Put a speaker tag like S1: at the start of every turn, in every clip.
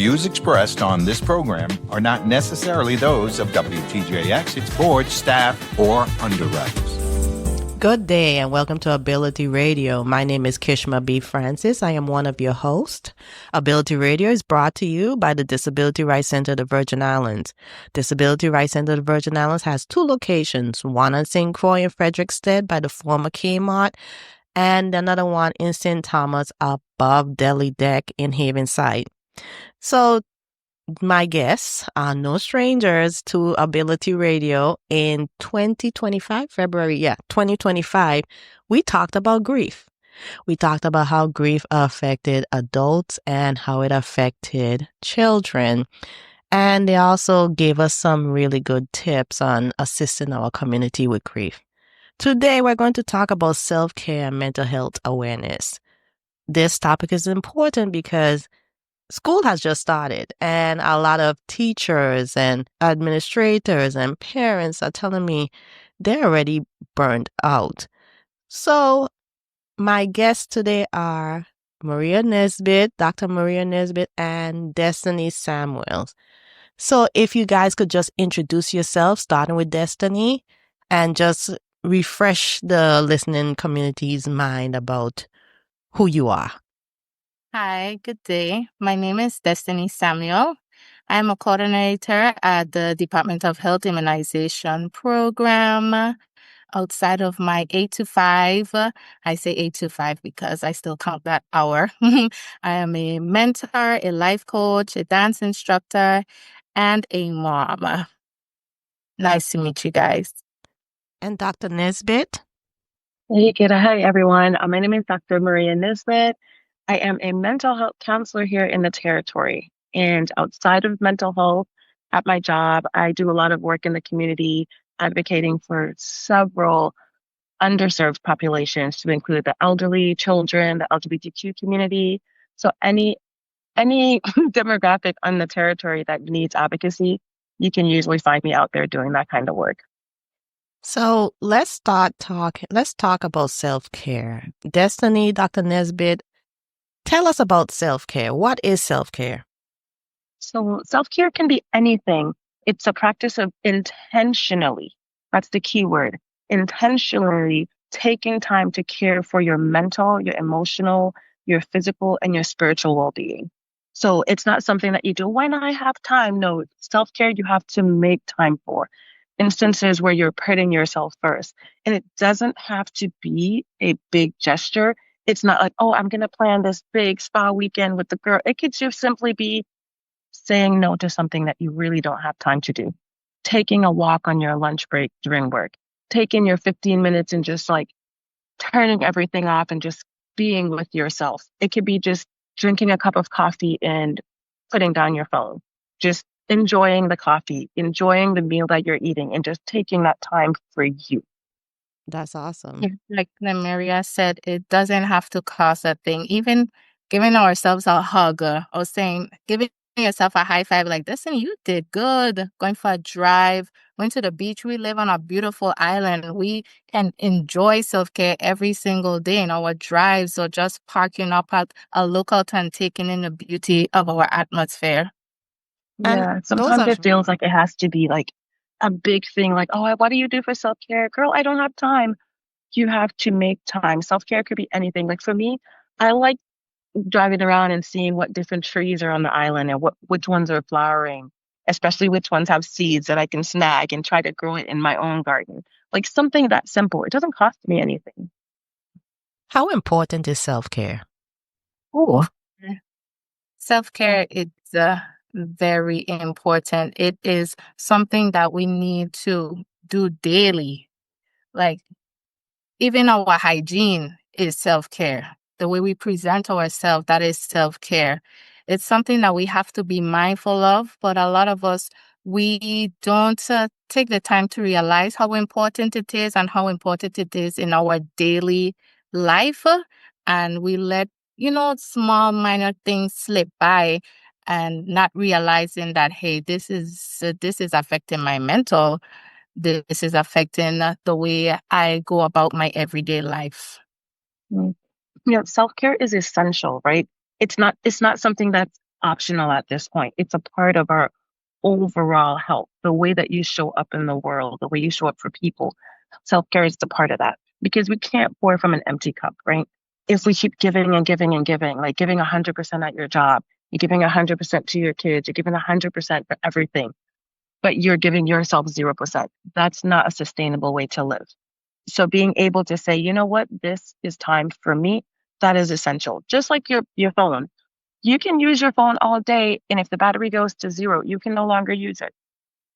S1: views expressed on this program are not necessarily those of WTJX, its board, staff, or underwriters.
S2: Good day and welcome to Ability Radio. My name is Kishma B. Francis. I am one of your hosts. Ability Radio is brought to you by the Disability Rights Center of the Virgin Islands. Disability Rights Center of the Virgin Islands has two locations, one on St. Croix in Frederickstead by the former Kmart, and another one in St. Thomas above Deli Deck in Havenside. So my guests are no strangers to Ability Radio. In 2025, February 2025, we talked about grief. We talked about how grief affected adults and how it affected children. And they also gave us some really good tips on assisting our community with grief. Today, we're going to talk about self-care and mental health awareness. This topic is important because school has just started, and a lot of teachers and administrators and parents are telling me they're already burned out. So my guests today are Muria Nisbett, Dr. Muria Nisbett, and Destiny Samuels. So if you guys could just introduce yourselves, starting with Destiny, and just refresh the listening community's mind about who you are.
S3: Hi, good day. My name is Destiny Samuel. I'm a coordinator at the Department of Health Immunization Program. Outside of my 8 to 5, I say 8 to 5 because I still count that hour. I am a mentor, a life coach, a dance instructor, and a mom. Nice to meet you guys.
S2: And Dr. Nisbett?
S4: Hey, kiddo. Hi, everyone. My name is Dr. Muria Nisbett. I am a mental health counselor here in the territory. And outside of mental health, at my job, I do a lot of work in the community advocating for several underserved populations to include the elderly, children, the LGBTQ community. So any demographic on the territory that needs advocacy, you can usually find me out there doing that kind of work.
S2: So let's talk about self-care. Destiny, Dr. Nisbett, tell us about self-care. What is self-care?
S4: So self-care can be anything. It's a practice of intentionally, that's the key word, intentionally taking time to care for your mental, your emotional, your physical, and your spiritual well-being. So it's not something that you do when I have time. No, self-care you have to make time for. Instances where you're putting yourself first. And it doesn't have to be a big gesture. It's not like, oh, I'm going to plan this big spa weekend with the girl. It could just simply be saying no to something that you really don't have time to do. Taking a walk on your lunch break during work. Taking your 15 minutes and just like turning everything off and just being with yourself. It could be just drinking a cup of coffee and putting down your phone. Just enjoying the coffee, enjoying the meal that you're eating, and just taking that time for you.
S2: That's awesome.
S3: Yeah, like Maria said, it doesn't have to cost a thing. Even giving ourselves a hug or saying, giving yourself a high five, like, listen, you did good. Going for a drive, going to the beach. We live on a beautiful island. We can enjoy self-care every single day in our drives or just parking up at a lookout and taking in the beauty of our atmosphere.
S4: Yeah, sometimes it feels like it has to be like a big thing, like, oh, what do you do for self-care? Girl, I don't have time. You have to make time. Self-care could be anything. Like for me, I like driving around and seeing what different trees are on the island and which ones are flowering, especially which ones have seeds that I can snag and try to grow it in my own garden. Like something that simple. It doesn't cost me anything.
S2: How important is self-care?
S3: Oh, self-care is very important. It is something that we need to do daily. Like even our hygiene is self-care. The way we present ourselves, that is self-care. It's something that we have to be mindful of, but a lot of us, we don't take the time to realize how important it is and how important it is in our daily life. And we let, small minor things slip by and not realizing that, hey, this is affecting my mental. This is affecting the way I go about my everyday life.
S4: Self-care is essential, right? It's not something that's optional at this point. It's a part of our overall health, the way that you show up in the world, the way you show up for people. Self care is the part of that because we can't pour from an empty cup, right? If we keep giving and giving and giving, like giving 100% at your job, you're giving 100% to your kids, you're giving 100% for everything, but you're giving yourself 0%. That's not a sustainable way to live. So being able to say, you know what, this is time for me, that is essential. Just like your phone. You can use your phone all day, and if the battery goes to 0, you can no longer use it.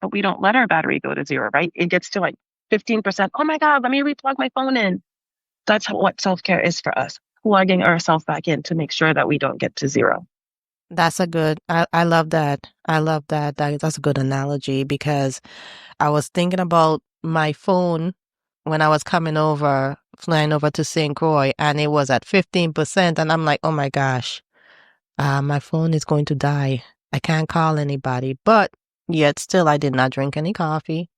S4: But we don't let our battery go to 0, right? It gets to like 15%. Oh my God, let me replug my phone in. That's what self-care is for us, plugging ourselves back in to make sure that we don't get to 0.
S2: That's a good, I love that. I love that. That's a good analogy because I was thinking about my phone when I was flying over to St. Croix, and it was at 15%. And I'm like, oh my gosh, my phone is going to die. I can't call anybody. But yet still, I did not drink any coffee.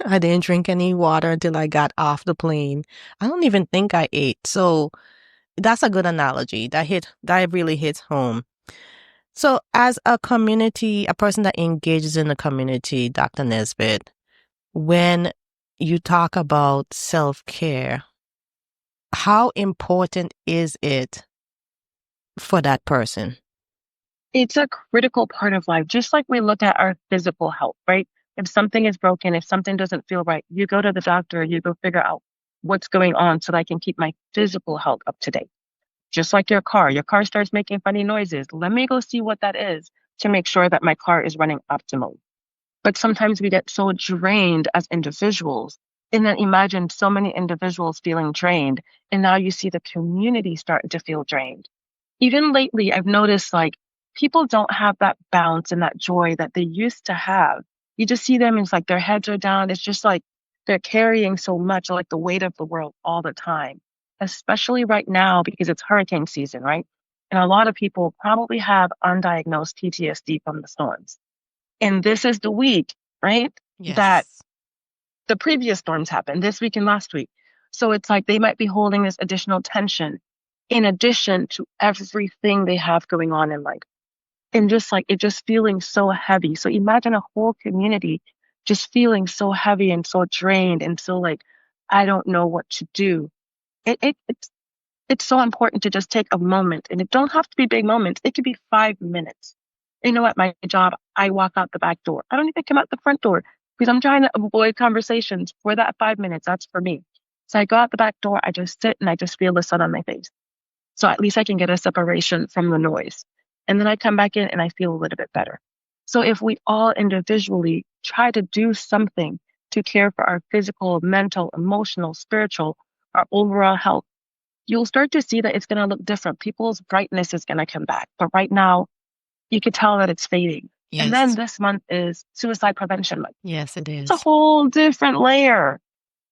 S2: I didn't drink any water until I got off the plane. I don't even think I ate. So that's a good analogy. That really hits home. So as a community, a person that engages in the community, Dr. Nisbett, when you talk about self-care, how important is it for that person?
S4: It's a critical part of life, just like we look at our physical health, right? If something is broken, if something doesn't feel right, you go to the doctor, you go figure out what's going on so that I can keep my physical health up to date. Just like your car starts making funny noises. Let me go see what that is to make sure that my car is running optimally. But sometimes we get so drained as individuals. And then imagine so many individuals feeling drained. And now you see the community starting to feel drained. Even lately, I've noticed like people don't have that bounce and that joy that they used to have. You just see them, and it's like their heads are down. It's just like they're carrying so much, like the weight of the world all the time, especially right now because it's hurricane season, right? And a lot of people probably have undiagnosed PTSD from the storms. And this is the week, right? That
S2: Yes.
S4: the previous storms happened this week and last week. So it's like they might be holding this additional tension in addition to everything they have going on in life. And just like it just feeling so heavy. So imagine a whole community just feeling so heavy and so drained and so like, I don't know what to do. It's so important to just take a moment, and it don't have to be big moments. It could be 5 minutes. You know, at my job, I walk out the back door. I don't even come out the front door because I'm trying to avoid conversations for that 5 minutes. That's for me. So I go out the back door, I just sit and I just feel the sun on my face. So at least I can get a separation from the noise. And then I come back in and I feel a little bit better. So if we all individually try to do something to care for our physical, mental, emotional, spiritual, our overall health, you'll start to see that it's going to look different. People's brightness is going to come back. But right now, you can tell that it's fading. And then
S2: Yes.
S4: this month is suicide prevention month.
S2: Yes, it
S4: It's a
S2: is.
S4: whole different layer.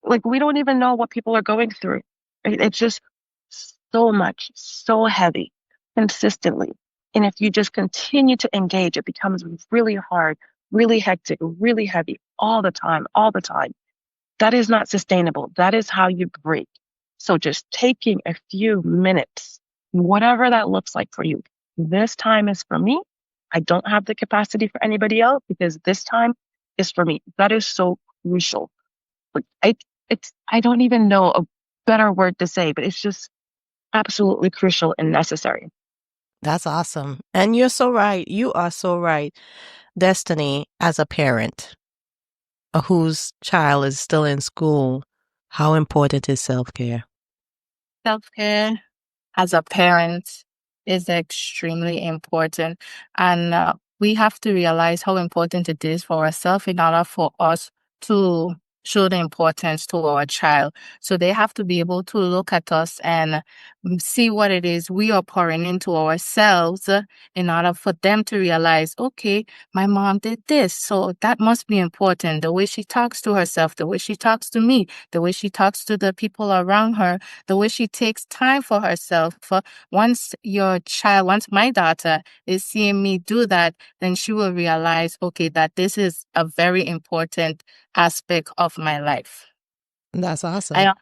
S4: Like we don't even know what people are going through. It's just so much, so heavy consistently. And if you just continue to engage, it becomes really hard, really hectic, really heavy all the time, all the time. That is not sustainable. That is how you break. So just taking a few minutes, whatever that looks like for you. This time is for me. I don't have the capacity for anybody else because this time is for me. That is so crucial. Like I don't even know a better word to say, but it's just absolutely crucial and necessary.
S2: That's awesome. And you're so right. You are so right. Destiny, as a parent whose child is still in school, how important is self-care?
S3: Self-care as a parent is extremely important. And we have to realize how important it is for ourselves in order for us to show the importance to our child. So they have to be able to look at us and see what it is we are pouring into ourselves in order for them to realize, okay, my mom did this. So that must be important. The way she talks to herself, the way she talks to me, the way she talks to the people around her, the way she takes time for herself. Once my daughter is seeing me do that, then she will realize, okay, that this is a very important aspect of my life.
S2: That's awesome.
S3: I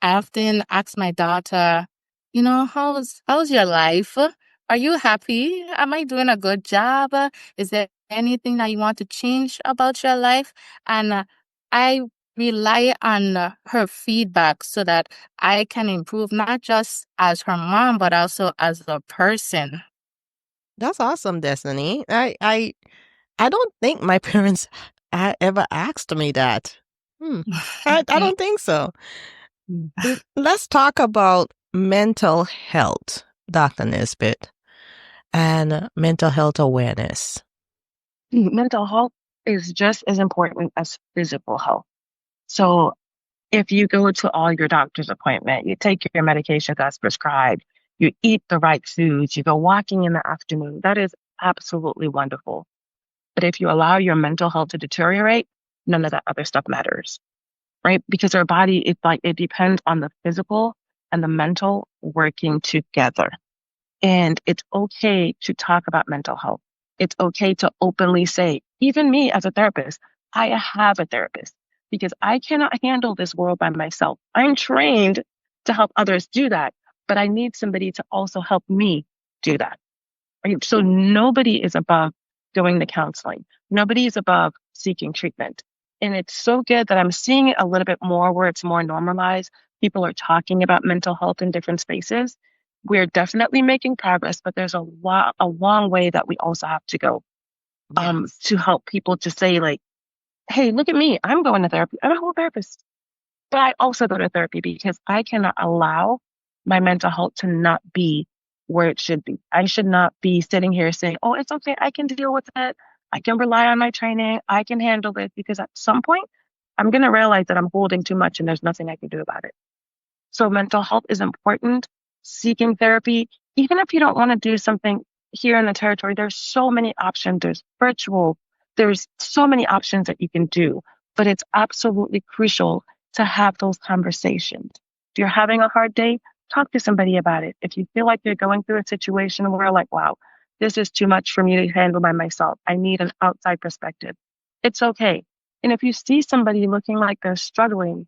S3: often ask my daughter, how's your life? are you happy? Am I doing a good job? Is there anything that you want to change about your life? And I rely on her feedback so that I can improve, not just as her mom, but also as a person.
S2: That's awesome, Destiny. I don't think my parents ever asked me that. I don't think so. Let's talk about mental health, Dr. Nisbett, and mental health awareness.
S4: Mental health is just as important as physical health. So if you go to all your doctor's appointment, you take your medication that's prescribed, you eat the right foods, you go walking in the afternoon, that is absolutely wonderful. But if you allow your mental health to deteriorate, none of that other stuff matters, right? Because our body, it's like it depends on the physical and the mental working together. And it's okay to talk about mental health. It's okay to openly say, even me as a therapist, I have a therapist because I cannot handle this world by myself. I'm trained to help others do that, but I need somebody to also help me do that. Right? So nobody is above going to counseling. Nobody is above seeking treatment. And it's so good that I'm seeing it a little bit more where it's more normalized. People are talking about mental health in different spaces. We're definitely making progress, but there's a long way that we also have to go
S2: Yes.
S4: to help people to say like, hey, look at me. I'm going to therapy. I'm a whole therapist. But I also go to therapy because I cannot allow my mental health to not be where it should be. I should not be sitting here saying, oh, it's okay. I can deal with it. I can rely on my training. I can handle it because at some point I'm going to realize that I'm holding too much and there's nothing I can do about it. So mental health is important. Seeking therapy, even if you don't want to do something here in the territory, there's so many options. There's virtual, there's so many options that you can do, but it's absolutely crucial to have those conversations. If you're having a hard day, talk to somebody about it. If you feel like you're going through a situation where like, wow, this is too much for me to handle by myself. I need an outside perspective. It's okay. And if you see somebody looking like they're struggling,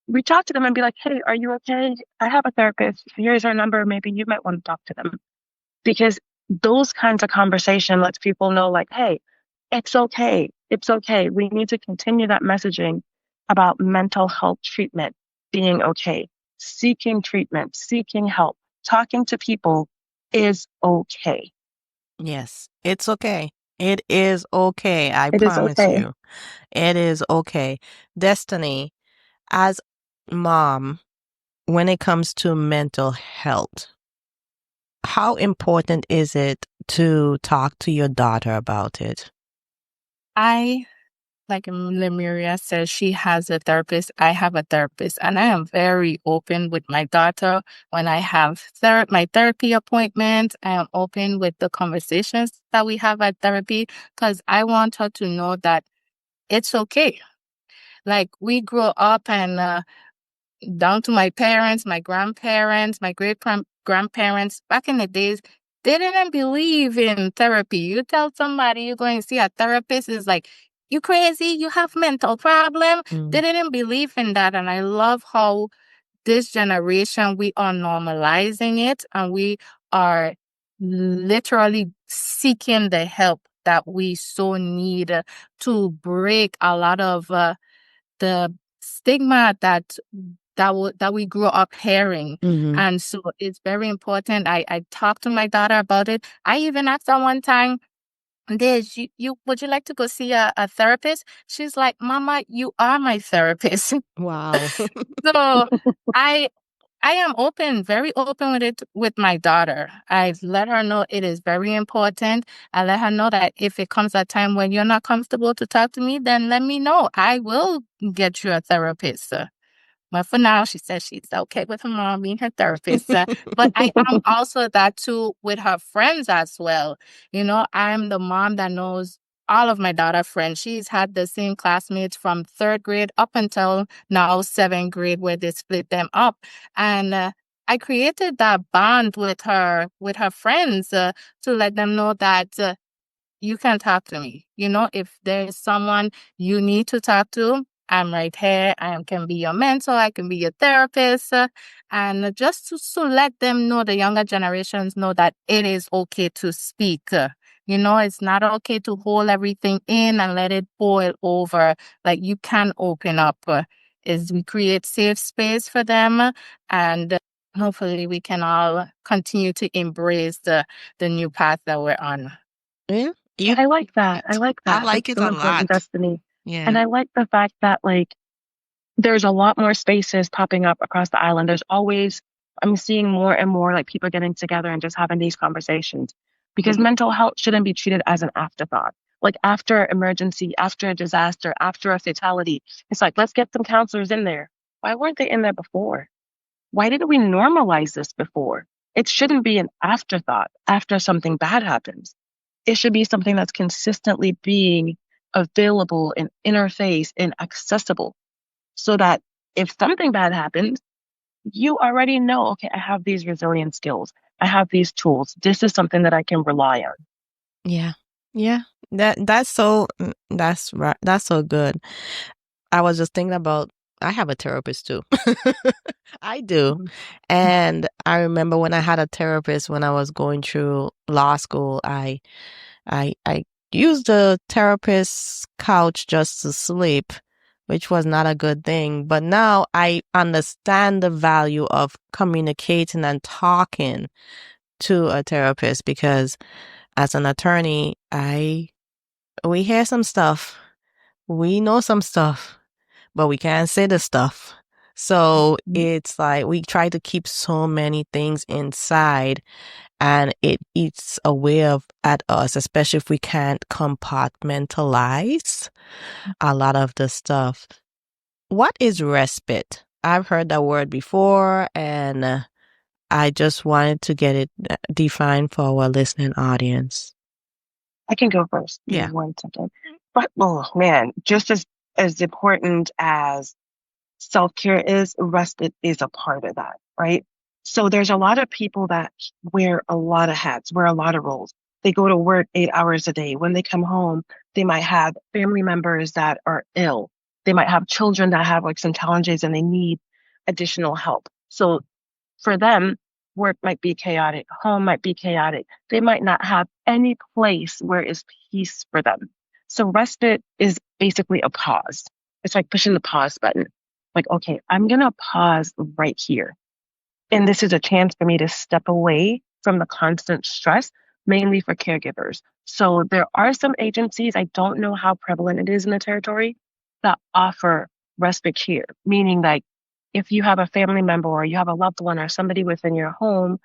S4: reach out to them and be like, hey, are you okay? I have a therapist. Here's our number. Maybe you might want to talk to them. Because those kinds of conversation lets people know like, hey, it's okay. It's okay. We need to continue that messaging about mental health treatment being okay. Seeking treatment, seeking help, talking to people is okay.
S2: Yes, it's okay. It is okay. I
S4: It is
S2: promise
S4: okay.
S2: you. It is okay. Destiny, as mom, when it comes to mental health, how important is it to talk to your daughter about it?
S3: Like Lemuria says, she has a therapist. I have a therapist, and I am very open with my daughter when I have my therapy appointment. I am open with the conversations that we have at therapy because I want her to know that it's okay. Like we grow up and down to my parents, my grandparents, my grandparents back in the days, they didn't believe in therapy. You tell somebody you're going to see a therapist is like, you crazy, you have mental problem. They didn't believe in that. And I love how this generation, we are normalizing it and we are literally seeking the help that we so need to break a lot of the stigma that we grew up hearing.
S2: Mm-hmm.
S3: And so it's very important. I talked to my daughter about it. I even asked her one time, you would you like to go see a therapist? She's like, Mama, you are my therapist.
S2: Wow.
S3: So I I am open, very open with it with my daughter. I let her know it is very important. I let her know that if it comes a time when you're not comfortable to talk to me, then let me know. I will get you a therapist. But for now, she says she's okay with her mom being her therapist. But I am also that too with her friends as well. You know, I'm the mom that knows all of my daughter friends. She's had the same classmates from third grade up until now seventh grade, where they split them up. And I created that bond with her friends to let them know that you can talk to me. You know, if there's someone you need to talk to, I'm right here. I can be your mentor. I can be your therapist. And just to let them know, the younger generations know that it is okay to speak. It's not okay to hold everything in and let it boil over. Like, you can open up. Is we create safe space for them, and hopefully we can all continue to embrace the new path that we're on.
S2: Yeah.
S4: I like that. I like
S2: I
S4: that.
S2: like
S4: That's
S2: it
S4: so
S2: a
S4: important,
S2: lot.
S4: Destiny.
S2: Yeah.
S4: And I like the fact that there's a lot more spaces popping up across the island. I'm seeing more and more people getting together and just having these conversations, because mental health shouldn't be treated as an afterthought. Like after emergency, after a disaster, after a fatality, it's like, let's get some counselors in there. Why weren't they in there before? Why didn't we normalize this before? It shouldn't be an afterthought after something bad happens. It should be something that's consistently being available and interface and accessible, so that if something bad happens, you already know, okay, I have these resilient skills. I have these tools. This is something that I can rely on.
S2: Yeah. Yeah. That's right. That's so good. I was just thinking about, I have a therapist too. I do.
S4: Mhm.
S2: And I remember when I had a therapist when I was going through law school, I used the therapist's couch just to sleep, which was not a good thing. But now I understand the value of communicating and talking to a therapist, because as an attorney, we hear some stuff. We know some stuff, but we can't say the stuff. So it's like we try to keep so many things inside, and it eats away at us, especially if we can't compartmentalize a lot of the stuff. What is respite? I've heard that word before, and I just wanted to get it defined for our listening audience.
S4: I can go first.
S2: Yeah.
S4: 1 second. But oh man, just as important as self-care is, respite is a part of that, right? So there's a lot of people that wear a lot of hats, wear a lot of roles. They go to work 8 hours a day. When they come home, they might have family members that are ill. They might have children that have some challenges and they need additional help. So for them, work might be chaotic, home might be chaotic. They might not have any place where is peace for them. So respite is basically a pause. It's like pushing the pause button. Like, okay, I'm going to pause right here. And this is a chance for me to step away from the constant stress, mainly for caregivers. So there are some agencies, I don't know how prevalent it is in the territory, that offer respite care, meaning if you have a family member or you have a loved one or somebody within your home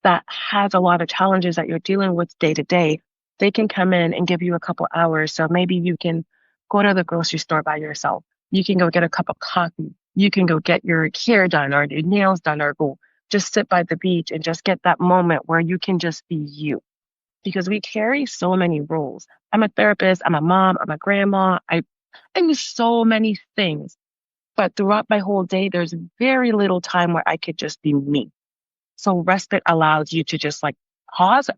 S4: that has a lot of challenges that you're dealing with day to day, they can come in and give you a couple hours. So maybe you can go to the grocery store by yourself. You can go get a cup of coffee. You can go get your hair done or your nails done, or go just sit by the beach and just get that moment where you can just be you. Because we carry so many roles. I'm a therapist, I'm a mom, I'm a grandma. I'm so many things. But throughout my whole day, there's very little time where I could just be me. So respite allows you to just pause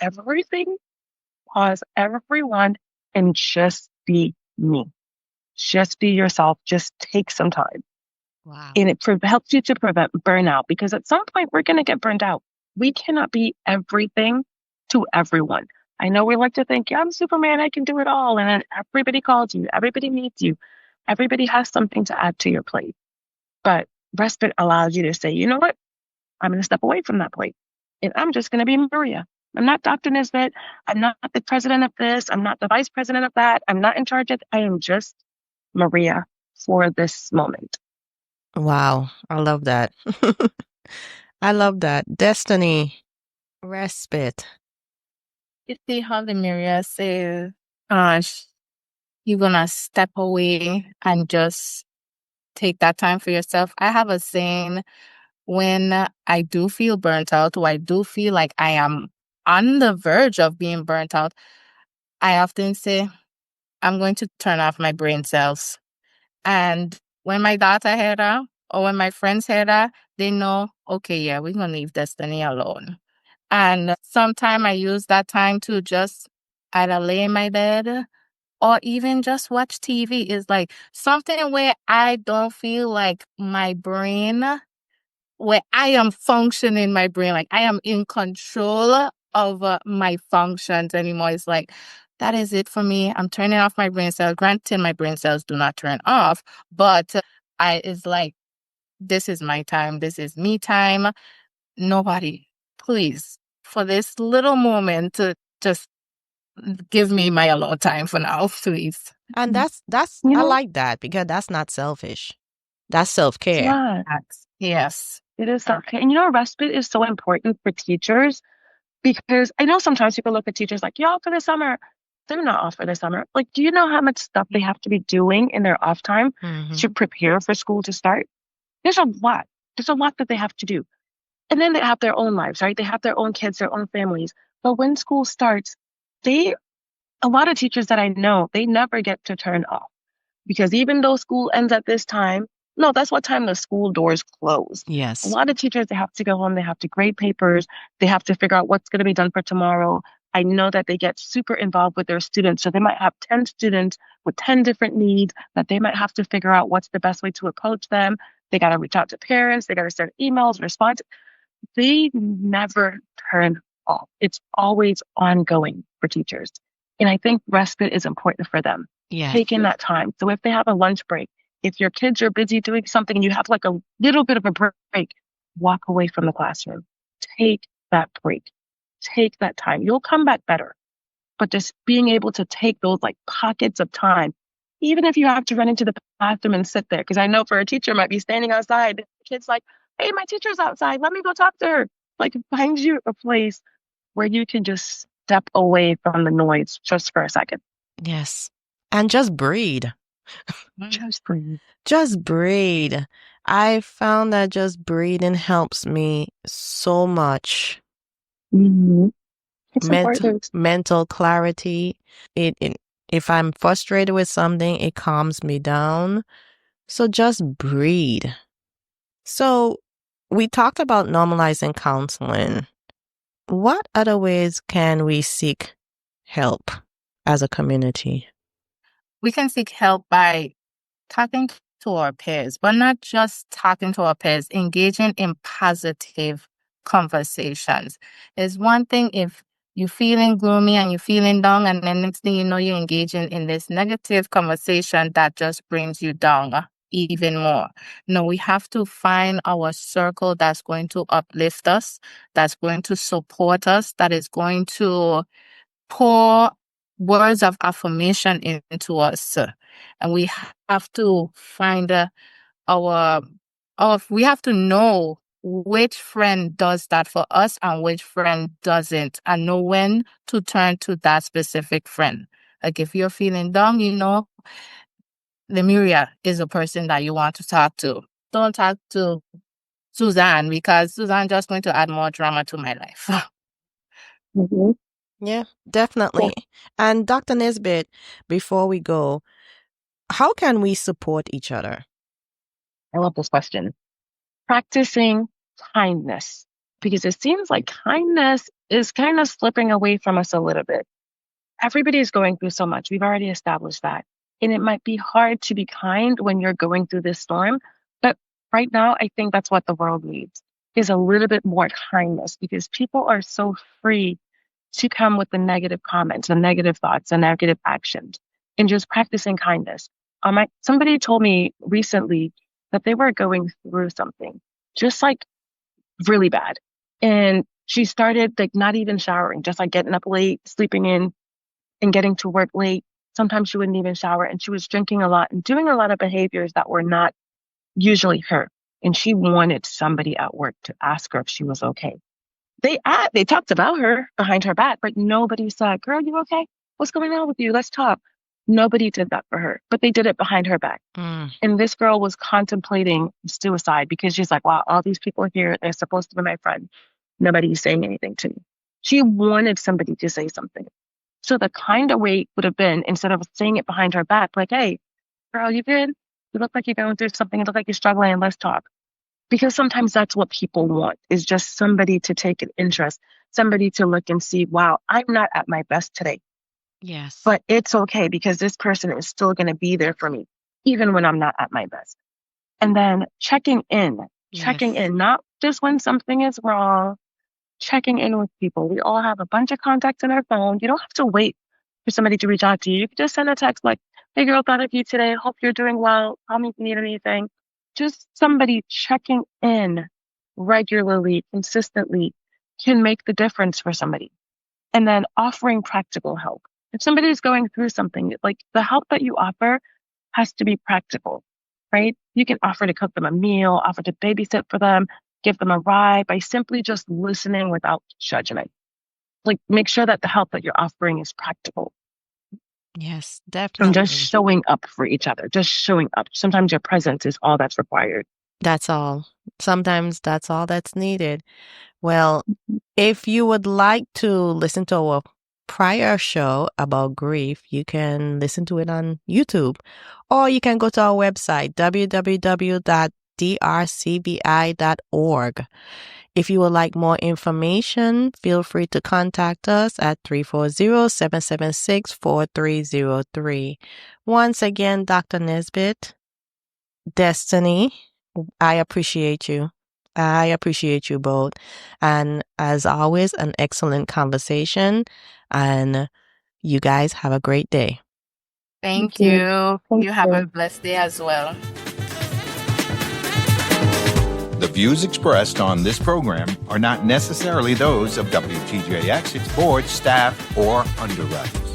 S4: everything, pause everyone, and just be me. Just be yourself. Just take some time.
S2: Wow.
S4: And it helps you to prevent burnout, because at some point we're going to get burned out. We cannot be everything to everyone. I know we like to think, yeah, I'm Superman, I can do it all. And then everybody calls you, everybody needs you, everybody has something to add to your plate. But respite allows you to say, you know what? I'm going to step away from that plate. And I'm just going to be Muria. I'm not Dr. Nisbett. I'm not the president of this. I'm not the vice president of that. I'm not in charge of, I am just Muria for this moment.
S2: Wow. I love that. I love that. Destiny, respite.
S3: You see how the Muria says, you're going to step away and just take that time for yourself. I have a saying, when I do feel burnt out, or I do feel like I am on the verge of being burnt out, I often say, I'm going to turn off my brain cells. And when my daughter heard that, or when my friends heard that, they know, okay, yeah, we're going to leave Destiny alone. And sometimes I use that time to just either lay in my bed or even just watch TV is like something where I don't feel like my brain, where I am functioning my brain, like I am in control of my functions anymore. It's like, that is it for me. I'm turning off my brain cells. Granted, my brain cells do not turn off, but it's like, this is my time. This is me time. Nobody, please, for this little moment, to just give me my alone time for now, please.
S2: And
S4: You
S2: I
S4: know,
S2: like that because that's not selfish. That's
S4: it's
S2: self-care.
S4: not.
S3: Yes.
S4: It is okay. And respite is so important for teachers because I know sometimes people look at teachers like, you're off for the summer. They're not off for the summer. Like, do you know how much stuff they have to be doing in their off time to prepare for school to start? There's a lot. There's a lot that they have to do. And then they have their own lives, right? They have their own kids, their own families. But when school starts, a lot of teachers that I know, they never get to turn off. Because even though school ends at this time, no, that's what time the school doors close. A
S2: Yes.
S4: lot of teachers, they have to go home, they have to grade papers, they have to figure out what's going to be done for tomorrow. I know that they get super involved with their students. So they might have 10 students with 10 different needs that they might have to figure out what's the best way to approach them. They got to reach out to parents, they got to send emails, respond. They never turn off. It's always ongoing for teachers. And I think respite is important for them,
S2: Yes.
S4: taking that time. So if they have a lunch break, if your kids are busy doing something and you have like a little bit of a break, walk away from the classroom. Take that break. Take that time. You'll come back better. But just being able to take those like pockets of time, even if you have to run into the bathroom and sit there, because I know for a teacher might be standing outside, the kid's like, hey, my teacher's outside. Let me go talk to her. Like, find you a place where you can just step away from the noise just for a second.
S2: Yes. And just breathe.
S4: Just breathe.
S2: Just breathe. I found that just breathing helps me so much.
S4: Mm-hmm. It's important.
S2: Mental clarity. If I'm frustrated with something, it calms me down. So just breathe. So we talked about normalizing counseling. What other ways can we seek help as a community?
S3: We can seek help by talking to our peers, but not just talking to our peers, engaging in positive conversations. It's one thing if you're feeling gloomy and you're feeling down, and then next thing you know, you're engaging in this negative conversation that just brings you down even more. No, we have to find our circle that's going to uplift us, that's going to support us, that is going to pour words of affirmation into us. And we have to find we have to know which friend does that for us and which friend doesn't, and know when to turn to that specific friend. Like if you're feeling down, the Muria is a person that you want to talk to. Don't talk to Suzanne, because Suzanne just going to add more drama to my life.
S4: Mm-hmm.
S2: Yeah, definitely. And Dr. Nisbett, before we go, how can we support each other?
S4: I love this question. Practicing kindness, because it seems like kindness is kind of slipping away from us a little bit. Everybody is going through so much. We've already established that. And it might be hard to be kind when you're going through this storm. But right now, I think that's what the world needs, is a little bit more kindness, because people are so free to come with the negative comments, the negative thoughts, the negative actions, and just practicing kindness. Somebody told me recently that they were going through something just like really bad. And she started like not even showering, just like getting up late, sleeping in, and getting to work late. Sometimes she wouldn't even shower, and she was drinking a lot and doing a lot of behaviors that were not usually her. And she wanted somebody at work to ask her if she was okay. They talked about her behind her back, but nobody said, girl, you okay? What's going on with you? Let's talk. Nobody did that for her, but they did it behind her back. And this girl was contemplating suicide because she's like, wow, all these people are here. They're supposed to be my friend. Nobody's saying anything to me. She wanted somebody to say something. So the kinder way would have been, instead of saying it behind her back, like, hey, girl, you good? You look like you're going through something. You look like you're struggling. Let's talk. Because sometimes that's what people want, is just somebody to take an interest, somebody to look and see, wow, I'm not at my best today.
S2: Yes.
S4: But it's okay because this person is still going to be there for me, even when I'm not at my best. And then checking in, not just when something is wrong, checking in with people. We all have a bunch of contacts in our phone. You don't have to wait for somebody to reach out to you. You can just send a text like, hey girl, thought of you today. Hope you're doing well. Call me if you need anything. Just somebody checking in regularly, consistently can make the difference for somebody. And then offering practical help. If somebody's going through something, like the help that you offer has to be practical, right? You can offer to cook them a meal, offer to babysit for them, give them a ride by simply just listening without judgment. Like make sure that the help that you're offering is practical
S2: Yes,
S4: and
S2: definitely.
S4: just showing up for each other, just showing up. Sometimes your presence is all that's required.
S2: That's all. Sometimes that's all that's needed. Well, if you would like to listen to our prior show about grief, you can listen to it on YouTube, or you can go to our website, www.drcvi.org. If you would like more information, feel free to contact us at 340-776-4303. Once again, Dr. Nisbett, Destiny, I appreciate you. I appreciate you both. And as always, an excellent conversation. And you guys have a great day.
S3: Thank
S4: you.
S3: you.
S4: Thank
S3: You have
S4: you.
S3: a blessed day as well.
S1: The views expressed on this program are not necessarily those of WTJX, its board, staff, or underwriters.